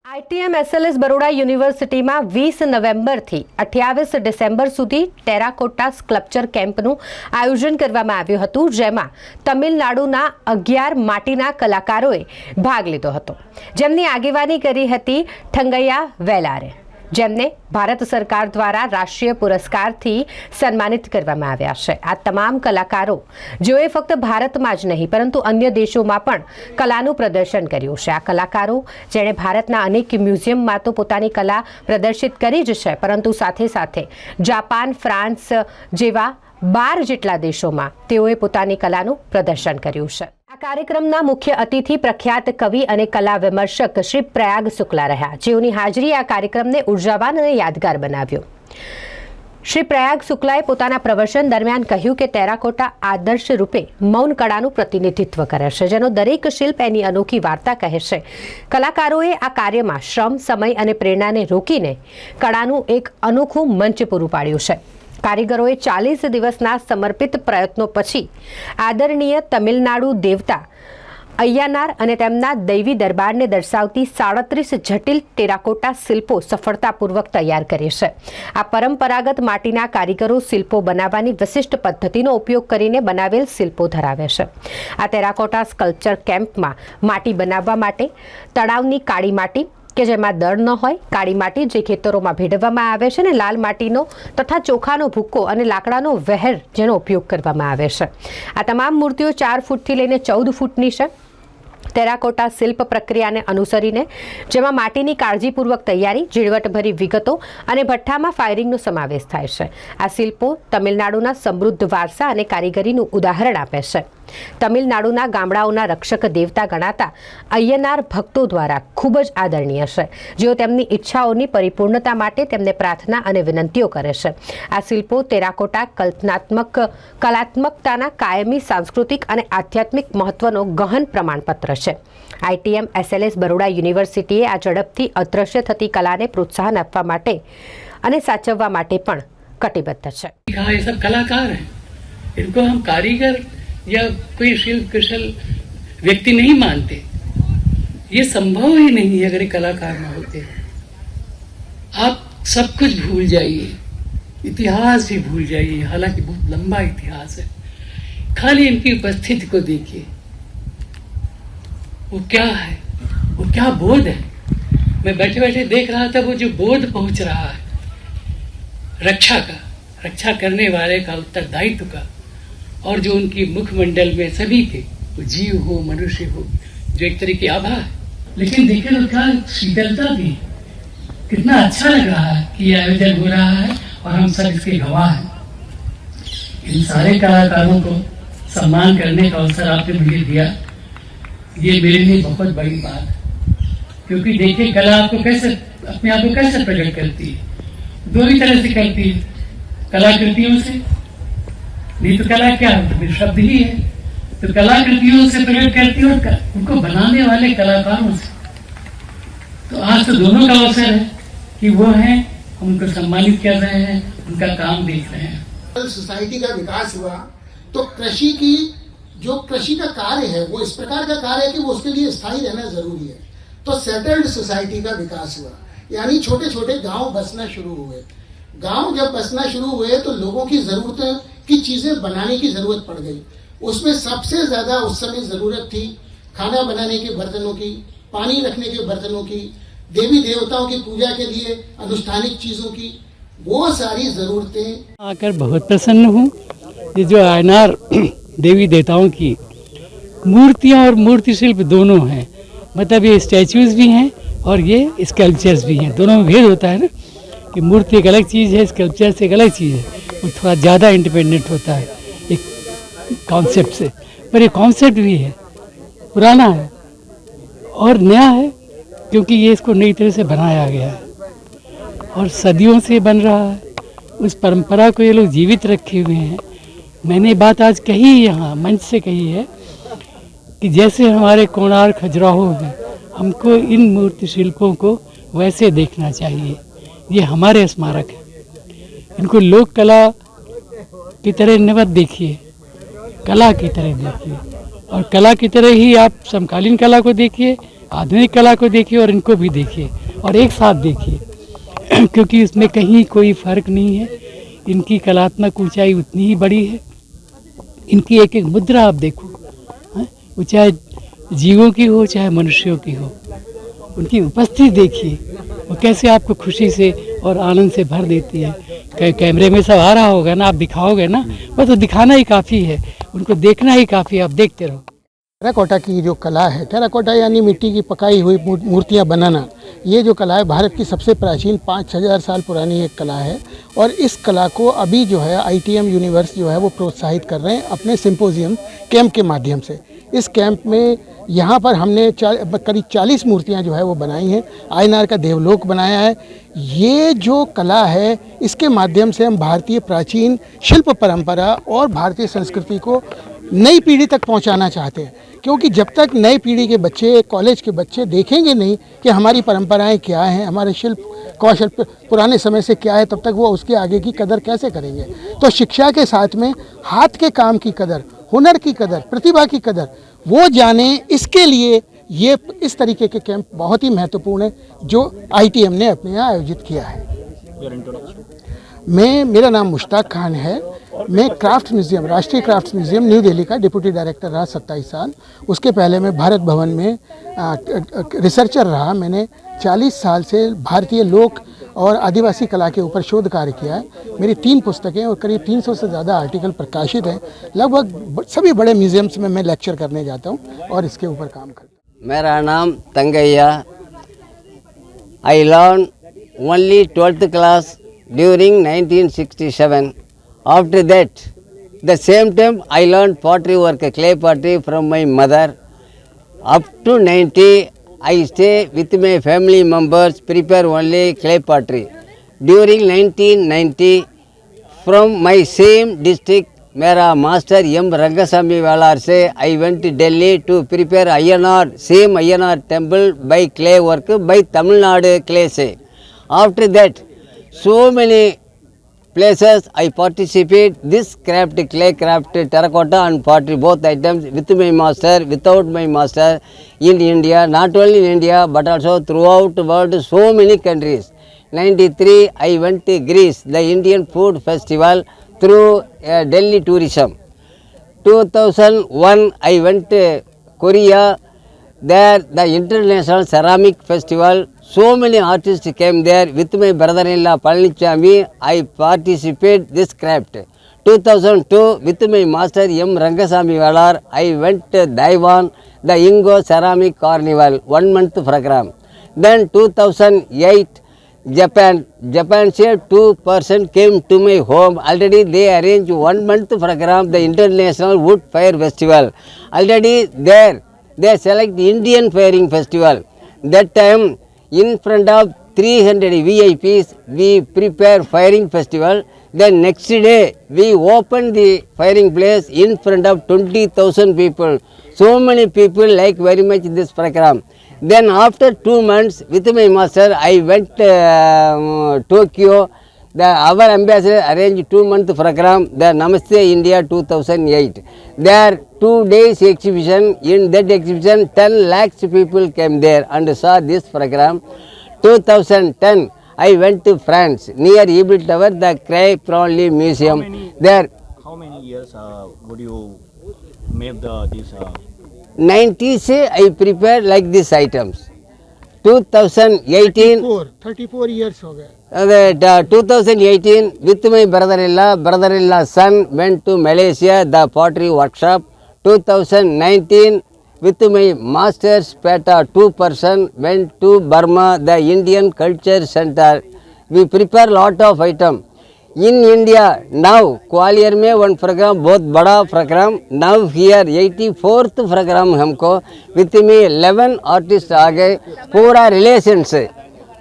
ITM SLS Baroda યુનિવર્સિટીમાં 20 નવેમ્બરથી 28 December સુધી ટેરાકોટા સ્કલ્પચર કેમ્પનું આયોજન કરવામાં આવ્યું હતું, જેમાં તમિલનાડુના 11 માટીના કલાકારોએ ભાગ લીધો હતો, જેમની આગેવાની કરી હતી ઠંગૈયા વેલારે, જેમને ભારત સરકાર દ્વારા રાષ્ટ્રીય પુરસ્કારથી સન્માનિત કરવામાં આવ્યા છે। આ તમામ કલાકારો જેઓએ ફક્ત ભારતમાં જ નહીં પરંતુ અન્ય દેશોમાં પણ કલાનું પ્રદર્શન કર્યું છે। આ કલાકારો જેણે ભારતના અનેક મ્યુઝિયમમાં તો પોતાની કલા પ્રદર્શિત કરી જ છે, પરંતુ સાથે સાથે જાપાન, ફ્રાન્સ જેવા 12 જેટલા દેશોમાં તેઓએ પોતાની કલાનું પ્રદર્શન કર્યું છે। આ કાર્યક્રમના મુખ્ય અતિથિ પ્રખ્યાત કવિ અને કલા વિમર્શક શ્રી પ્રયાગ શુક્લા રહ્યા, જેઓની હાજરી આ કાર્યક્રમને ઉર્જાવાન અને યાદગાર બનાવ્યો। શ્રી પ્રયાગ શુક્લાએ પોતાના પ્રવચન દરમિયાન કહ્યું કે ટેરાકોટા આદર્શ રૂપે મૌન કળાનું પ્રતિનિધિત્વ કરે છે, જેનો દરેક શિલ્પ એની અનોખી વાર્તા કહે છે। કલાકારોએ આ કાર્યમાં શ્રમ, સમય અને પ્રેરણાને રોકીને કળાનું એક અનોખું મંચ પૂરું પાડ્યું છે। કારીગરોએ 40 દિવસના સમર્પિત પ્રયત્નો પછી આદરણીય તમિલનાડુ દેવતા અય્યાનાર અને તેમના દૈવી દરબારને દર્શાવતી 37 જટિલ ટેરાકોટા શિલ્પો સફળતાપૂર્વક તૈયાર કરી છે। આ પરંપરાગત માટીના કારીગરો શિલ્પો બનાવવાની વિશિષ્ટ પદ્ધતિનો ઉપયોગ કરીને બનાવેલ શિલ્પો ધરાવે છે। આ ટેરાકોટા સ્કલ્પચર કેમ્પમાં માટી બનાવવા માટે તળાવની કાળી માટી કે જેમાં દળ ન હોય, કાળી માટી જે ખેતરોમાં ભેળવવામાં આવે છે, અને લાલ માટીનો તથા ચોખાનો ભૂક્કો અને લાકડાનો વહેર જેનો ઉપયોગ કરવામાં આવે છે। આ તમામ મૂર્તિઓ 4 ફૂટથી લઈને 14 ફૂટની છે। ટેરાકોટા શિલ્પ પ્રક્રિયાને અનુસરીને જેમાં માટીની કાળજીપૂર્વક તૈયારી, ઝીણવટભરી વિગતો અને ભઠ્ઠામાં ફાયરિંગનો સમાવેશ થાય છે। આ શિલ્પો તમિલનાડુના સમૃદ્ધ વારસા અને કારીગરીનું ઉદાહરણ આપે છે। તમિલનાડુના ગામડાઓના રક્ષક દેવતા ગણાતા અય્યનાર ભક્તો દ્વારા ખૂબ જ આદરણીય છે, જેઓ તેમની ઈચ્છાઓની પરિપૂર્ણતા માટે તેમને પ્રાર્થના અને વિનંતીઓ કરે છે। આ શિલ્પો ટેરાકોટા કલાત્મકતાના કાયમી સાંસ્કૃતિક અને આધ્યાત્મિક મહત્વનો ગહન પ્રમાણપત્ર છે। આઈટીએમ એસએલએસ બરોડા યુનિવર્સિટીએ આ ઝડપથી અદૃશ્ય થતી કલાને પ્રોત્સાહન આપવા માટે અને સાચવવા માટે પણ કટિબદ્ધ છે। ये सब कलाकार हैं, इनको हम कारीगर या कोई शिल्प कुशल व्यक्ति नहीं मानते। ये संभव ही नहीं है अगर ये कलाकार न होते। आप सब कुछ भूल जाइए, इतिहास भी भूल जाइए, हालांकि बहुत लंबा इतिहास है। खाली इनकी उपस्थिति को देखिए, वो क्या है, वो क्या बोध है। मैं बैठे बैठे देख रहा था वो जो बोध पहुंच रहा है रक्षा का, रक्षा करने वाले का, उत्तरदायित्व का, और जो उनकी मुखमंडल में सभी के, वो जीव हो, मनुष्य हो, जो एक तरह की आभा है। लेकिन देखिए तो क्या शीतलता भी, कितना अच्छा लग रहा है कि ये आयोजन हो रहा है और हम सब इसके गवाह हैं। इन सारे कलाकारों को सम्मान करने का अवसर आपने मुझे दिया, ये मेरे लिए बहुत बड़ी बात है। क्योंकि देखिए कला आपको कैसे, अपने आप को कैसे प्रकट करती है, दो ही तरह से करती है, कलाकृतियों से, नहीं तो कला क्या है, शब्द ही है, तो कलाकृतियों से प्रकट करती है और उनको बनाने वाले कलाकारों से। तो आज तो दोनों का अवसर है कि वो हैं, हम उनको सम्मानित कर रहे हैं, उनका काम देख रहे हैं। सोसाइटी का विकास हुआ तो कृषि की जो कृषि का कार्य है वो इस प्रकार का कार्य है कि वो उसके लिए स्थायी रहना जरूरी है। तो सेटल्ड सोसाइटी का विकास हुआ, यानी छोटे छोटे गांव बसना शुरू हुए। गांव जब बसना शुरू हुए तो लोगों की जरूरतें की चीजें बनाने की जरूरत पड़ गई। उसमें सबसे ज्यादा उस समय जरूरत थी खाना बनाने के बर्तनों की, पानी रखने के बर्तनों की, देवी देवताओं की पूजा के लिए अनुष्ठानिक चीजों की, वो सारी जरूरतें आकर बहुत प्रसन्न हूँ। ये जो अय्यनार देवी देवताओं की मूर्तियाँ और मूर्ति शिल्प दोनों हैं, मतलब ये स्टैचूज भी हैं और ये स्कल्पचर्स भी हैं। दोनों में भेद होता है ना, कि मूर्ति एक अलग चीज़ है, स्कल्पचर से एक अलग चीज़ है, वो थोड़ा ज़्यादा इंडिपेंडेंट होता है एक कॉन्सेप्ट से। पर ये कॉन्सेप्ट भी है, पुराना है और नया है, क्योंकि ये इसको नई तरह से बनाया गया है और सदियों से बन रहा है। उस परंपरा को ये लोग जीवित रखे हुए हैं। मैंने बात आज कही यहाँ मंच से कही है कि जैसे हमारे कोणार्क, खजुराहो में, हमको इन मूर्ति शिल्पों को वैसे देखना चाहिए। ये हमारे स्मारक है, इनको लोक कला की तरह न मत देखिए, कला की तरह देखिए, और कला की तरह ही आप समकालीन कला को देखिए, आधुनिक कला को देखिए और इनको भी देखिए और एक साथ देखिए क्योंकि इसमें कहीं कोई फर्क नहीं है। इनकी कलात्मक ऊंचाई उतनी ही बड़ी है। इनकी एक एक मुद्रा आप देखो, हैं? वो चाहे जीवों की हो चाहे मनुष्यों की हो, उनकी उपस्थिति देखिए वो कैसे आपको खुशी से और आनंद से भर देती है। कैमरे में सब आ रहा होगा ना, आप दिखाओगे ना, बस तो दिखाना ही काफ़ी है, उनको देखना ही काफ़ी है, आप देखते रहो। टेराकोटा की जो कला है, टेराकोटा यानी मिट्टी की पकाई हुई मूर्तियाँ बनाना, ये जो कला है भारत की सबसे प्राचीन 5,000 साल पुरानी एक कला है। और इस कला को अभी जो है ITM यूनिवर्स जो है वो प्रोत्साहित कर रहे हैं अपने सिंपोजियम कैंप के माध्यम से। इस कैंप में यहाँ पर हमने करीब 40 मूर्तियाँ जो है वो बनाई हैं। आयनार का देवलोक बनाया है। ये जो कला है इसके माध्यम से हम भारतीय प्राचीन शिल्प परंपरा और भारतीय संस्कृति को नई पीढ़ी तक पहुंचाना चाहते हैं, क्योंकि जब तक नई पीढ़ी के बच्चे, कॉलेज के बच्चे देखेंगे नहीं कि हमारी परंपराएं क्या हैं, हमारे शिल्प कौशल पुराने समय से क्या है, तब तक वो उसके आगे की कदर कैसे करेंगे। तो शिक्षा के साथ में हाथ के काम की कदर, हुनर की कदर, प्रतिभा की कदर वो जाने, इसके लिए ये इस तरीके के कैंप बहुत ही महत्वपूर्ण है जो ITM ने अपने यहाँ आयोजित किया है। मेरा नाम मुश्ताक खान है। मैं क्राफ्ट म्यूज़ियम, राष्ट्रीय क्राफ्ट म्यूज़ियम न्यू दिल्ली का डिप्टी डायरेक्टर रहा 27 साल। उसके पहले मैं भारत भवन में रिसर्चर रहा। मैंने 40 साल से भारतीय लोक और आदिवासी कला के ऊपर शोध कार्य किया है। मेरी 3 पुस्तकें और करीब 300 से ज़्यादा आर्टिकल प्रकाशित हैं। लगभग सभी बड़े म्यूज़ियम्स में मैं लेक्चर करने जाता हूँ और इसके ऊपर काम करता हूँ। मेरा नाम तंगैया। I learned only 12th class during 1967. After that, the same time I learned pottery work, clay pottery from my mother. Up to 90, I stay with my family members, prepare only clay pottery. During 1990, from my same district, मेरा master M Rangaswamy वालार से I went to Delhi to prepare Ayyanar, same Ayyanar temple by clay work by Tamil Nadu clay से. After that, so many places I participate this craft, clay craft, terracotta and pottery, both items with my master, without my master, in India, not only in India but also throughout the world, so many countries. 93 I went to Greece, the Indian food festival through Delhi tourism. 2001 I went to Korea, there the international ceramic festival. So many artists came there with my brother-in-law Palanichami. I participate this craft. 2002 with my master M Rangasamy Valar, I went to Taiwan, the Ingo Ceramic Carnival, 1 month program. Then 2008 Japan said 2% came to my home. Already they arranged 1 month program, the International Wood Fire Festival. Already there they select Indian Firing Festival. That time in front of 300 VIPs we prepare firing festival. Then next day we open the firing place in front of 20,000 people. So many people like very much this program. Then after 2 months with my master I went Tokyo. Our ambassador arranged 2 month program, the Namaste India 2008. There 2 days exhibition. In that exhibition 10 lakhs people came there and saw this program. 2010 I went to France near Eiffel Tower, the Cray Branly Museum. How many years would you make this? 90s I prepared like these items. 2018 34 years हो गए। 2018 with my brother-in-law son went to Malaysia, the pottery workshop. 2019 with my master's Peta 2% went to Burma, the Indian Culture Center. We prepare lot of item. In India now Gwalior में one program बहुत बड़ा program. Now here 84th program हमको with me 11 artists आ गए, पूरा relation से.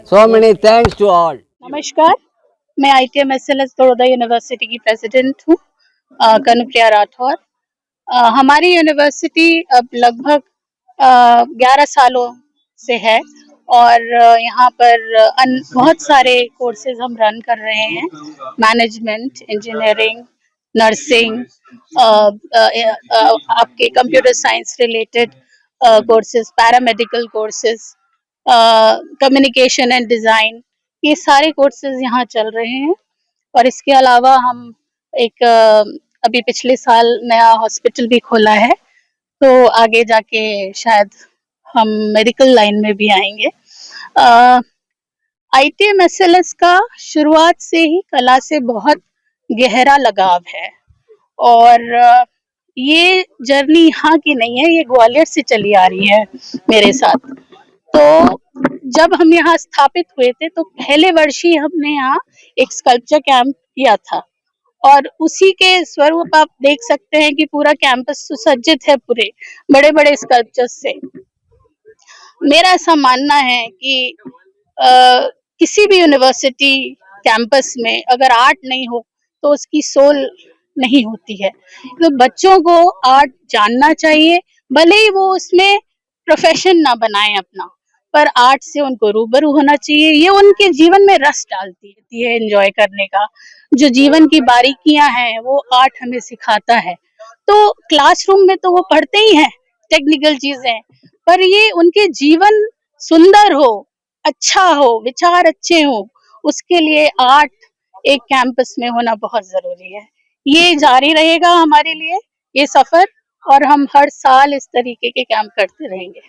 So many thanks to all. नमस्कार, मैं ITM SLS Baroda university की प्रेसिडेंट हूँ, कनुप्रिया राठौर। हमारी यूनिवर्सिटी अब लगभग 11 सालों से है और यहाँ पर बहुत सारे कोर्सेज हम रन कर रहे हैं, मैनेजमेंट, इंजीनियरिंग, नर्सिंग, आपके computer science related courses, paramedical courses, communication and design, ये सारे कोर्सेज यहाँ चल रहे हैं। और इसके अलावा हम एक अभी पिछले साल नया हॉस्पिटल भी खोला है, तो आगे जाके शायद हम मेडिकल लाइन में भी आएंगे। ITM-SLS का शुरुआत से ही कला से बहुत गहरा लगाव है और ये जर्नी यहाँ की नहीं है, ये ग्वालियर से चली आ रही है मेरे साथ। तो जब हम यहाँ स्थापित हुए थे तो पहले वर्ष ही हमने यहाँ एक स्कल्पचर कैंप किया था और उसी के स्वरूप आप देख सकते हैं कि पूरा कैंपस सुसज्जित है पूरे बड़े बड़े स्कल्पचर्स से। मेरा ऐसा मानना है कि किसी भी यूनिवर्सिटी कैंपस में अगर आर्ट नहीं हो तो उसकी सोल नहीं होती है। तो बच्चों को आर्ट जानना चाहिए, भले ही वो उसमें प्रोफेशन ना बनाए अपना, पर आर्ट से उनको रूबरू होना चाहिए। ये उनके जीवन में रस डालती है एंजॉय करने का। जो जीवन की बारीकियां हैं वो आर्ट हमें सिखाता है। तो क्लासरूम में तो वो पढ़ते ही हैं टेक्निकल चीजें, पर ये उनके जीवन सुंदर हो, अच्छा हो, विचार अच्छे हो, उसके लिए आर्ट एक कैंपस में होना बहुत जरूरी है। ये जारी रहेगा हमारे लिए ये सफर और हम हर साल इस तरीके के कैंप करते रहेंगे।